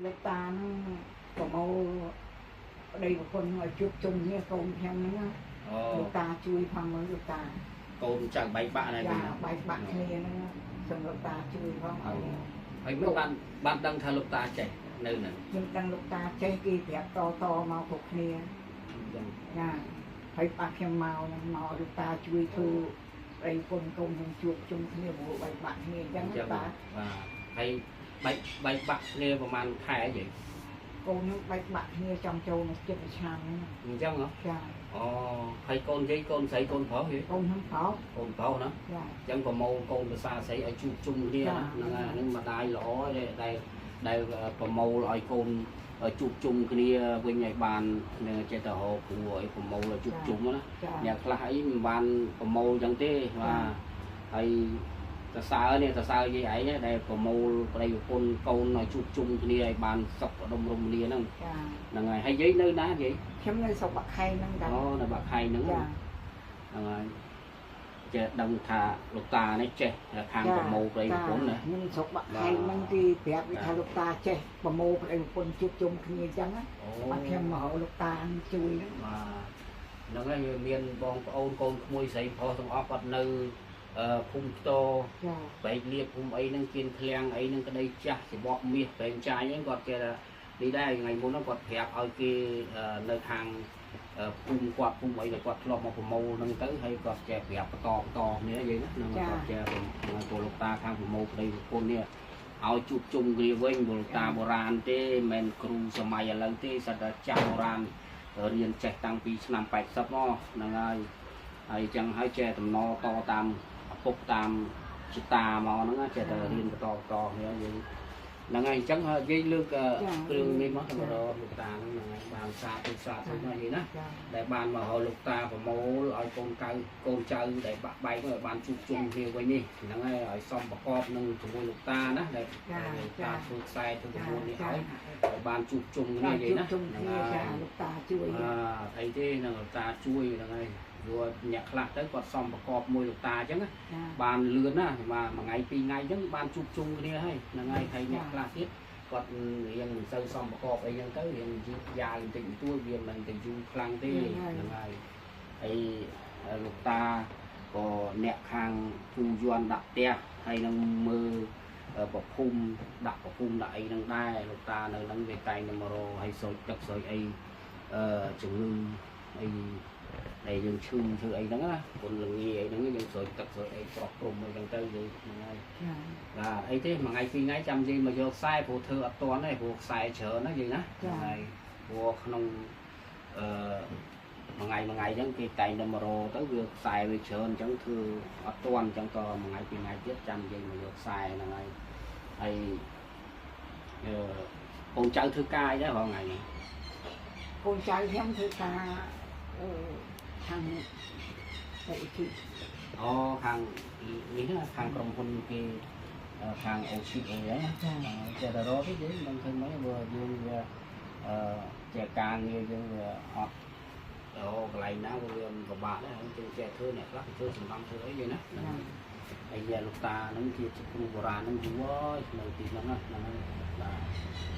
លោកតានឹងប្រមូលប្តីប្រពន្ធឲ្យជួបជុំគ្នាកូនខ្ញុំហ្នឹងលោកតាជួយផងមើលលោកតាកូនចៅបែកបាក់ហ្នឹងបែកបាក់គ្នាហ្នឹងសម្រាប់តាជួយផងឲ្យហើយមិនបានដឹងថាលោកតាចេះនៅហ្នឹងខ្ញុំដឹងលោកតាចេះគេប្រាប់តមកគ្រប់គ្នាចាហើយបាក់ខ្ញុំមកហ្នឹងមកលោកតាជួយធ្វើប្តីប្រពន្ធកូនខ្ញុំជួបជុំគ្នាព្រោះបែកបាក់គ្នាអញ្ចឹងតាបាទហើយបែកបាក់គ្នាប្រហែលខែអីvậyកូននឹងបែកបាក់គ្នាចង់ចូលមកចិត្តឆ្នាំអញ្ចឹងហ៎ចាអូហើយកូននិយាយកូនស្រីកូនប្រុសហ៎កូនហ្នឹងប្រុសកូនប្រុសណាចាអញ្ចឹងប្រមូលកូនភាសាស្រីឲ្យជួបជុំគ្នាហ្នឹងហ្នឹងម្ដាយល្អដែលប្រមូលឲ្យកូនជួបជុំគ្នាវិញឲ្យបានចេះតែរកគ្រូឲ្យប្រមូលឲ្យជួបជុំណាអ្នកខ្លះអីមិនបានប្រមូលអញ្ចឹងទេបាទហើយសរសើរនេះសរសើរយាយឯងដែលប្រមូលប្តីប្រពន្ធកូនឲ្យជួបជុំគ្នាឲ្យបានសុខដុមរមនាហ្នឹងហ្នឹងហើយយាយនៅណាយាយខ្ញុំនៅស្រុកបាក់ខែងហ្នឹងដែរអូនៅបាក់ខែងហ្នឹងហ្នឹងហើយចេះដឹងថាលោកតានេះចេះខាងប្រមូលប្តីប្រពន្ធណាខ្ញុំស្រុកបាក់ខែងហ្នឹងគេប្រាប់ថាលោកតាចេះប្រមូលប្តីប្រពន្ធជួបជុំគ្នាអញ្ចឹងណាបាទខ្ញុំមកលោកតាជួយហ្នឹងបាទហ្នឹងហើយមានបងប្អូនកូនក្មួយស្រីប្រុសទាំងអស់គាត់នៅភូមិផ្ទរបែកលៀបភូមិអីហ្នឹងគៀនឃ្លាំងអីហ្នឹងក្តីចាស់ច្បក់មាសប្រេងចាយហ្នឹងគាត់គេនេះដែរថ្ងៃមុនហ្នឹងគាត់ប្រាប់ឲ្យគេនៅខាងភូមិគាត់ភូមិអីដែលគាត់ធ្លាប់មកប្រមូលហ្នឹងទៅហើយគាត់ចេះប្រាប់បន្តគ្នាយើងហ្នឹងគាត់ចេះពលលោកតាខាងប្រមូលប្តីប្រពន្ធនេះឲ្យជួបជុំគ្នាវិញពលលោកតាបុរាណទេមិនមែនគ្រូសម័យឥឡូវទេសិតតែចាស់បុរាណរៀនចេះតាំងពីឆ្នាំ80មកហ្នឹងហើយចឹងហើយចេះតំណតតាមឪពុកតាមជាតាមកហ្នឹងចេះតែរៀនបន្តគ្នាយើងហ្នឹងហើយអញ្ចឹងនិយាយលើកគ្រឿងនេះមកទៅរកលោកតាហ្នឹងហើយបានសាទិមកនេះណាដែលបានមករកលោកតាប្រមូលឲ្យកូនចៅដែលបាក់បែកឲ្យបានជួបជុំគ្នាវិញនេះហ្នឹងហើយឲ្យសមប្រកបនឹងជាមួយលោកតាណាដែលលោកតាធ្វើខ្សែធ្វើប្រមូលនេះឲ្យបានជួបជុំគ្នាវិញណាហ្នឹងហើយលោកតាជួយអីទេនឹងលោកតាជួយហ្នឹងហើយព្រោះអ្នកខ្លះទៅគាត់សមប្រកបមួយលោកតាអញ្ចឹងបានលឿនណាមួយថ្ងៃពីរថ្ងៃអញ្ចឹងបានជួបជុំគ្នាហើយហ្នឹងហើយហើយអ្នកខ្លះទៀតគាត់រៀងមិនសូវសមប្រកបអីអញ្ចឹងទៅរៀងយឺតយ៉ាវបន្តិចបន្តួចវាមិនទៅយូរខ្លាំងទេហ្នឹងហើយហើយលោកតាក៏អ្នកខាងពូយន់ដាក់ផ្ទះហើយនឹងមើលប្រភូមិដាក់អីហ្នឹងដែរលោកតានៅហ្នឹងវាតែងតែមករកហើយស្រោចទឹកស្រោចអីជំងឺអីដែលយើងឈឺធ្វើអីហ្នឹងណាគុណលងាអីហ្នឹងយើងស្រោចទឹកស្រោចអីប្រោះព្រំអីហ្នឹងទៅយើងហ្នឹងហើយបាទអីទេមួយថ្ងៃពីរថ្ងៃចាំយើងមកយកខ្សែព្រោះធ្វើអត់ទាន់ទេព្រោះខ្សែច្រើនណាយើងណាហើយព្រោះក្នុងមួយថ្ងៃអញ្ចឹងគេតែងតែមករកទៅវាខ្សែវាច្រើនអញ្ចឹងធ្វើអត់ទាន់អញ្ចឹងក៏មួយថ្ងៃពីរថ្ងៃទៀតចាំយើងមកយកខ្សែហ្នឹងហើយកូនចៅធ្វើការអីដែររាល់ថ្ងៃនេះកូនចៅខ្ញុំធ្វើការខាងអូជីអូខាងនេះណាខាងក្រុមហ៊ុនគេខាងអូជីអីហ្នឹងចេះតែរកទេយើងមិនឃើញមកព្រោះយើងវាចេះការងារយើងវាអត់កន្លែងណាវាពិបាកដែរយើងចេះធ្វើអ្នកខ្លះធ្វើសំណងធ្វើអីហ្នឹងណាហើយលោកតាហ្នឹងជាគ្រូបុរាណហ្នឹងយូរហើយនៅទីហ្នឹងណាបាទ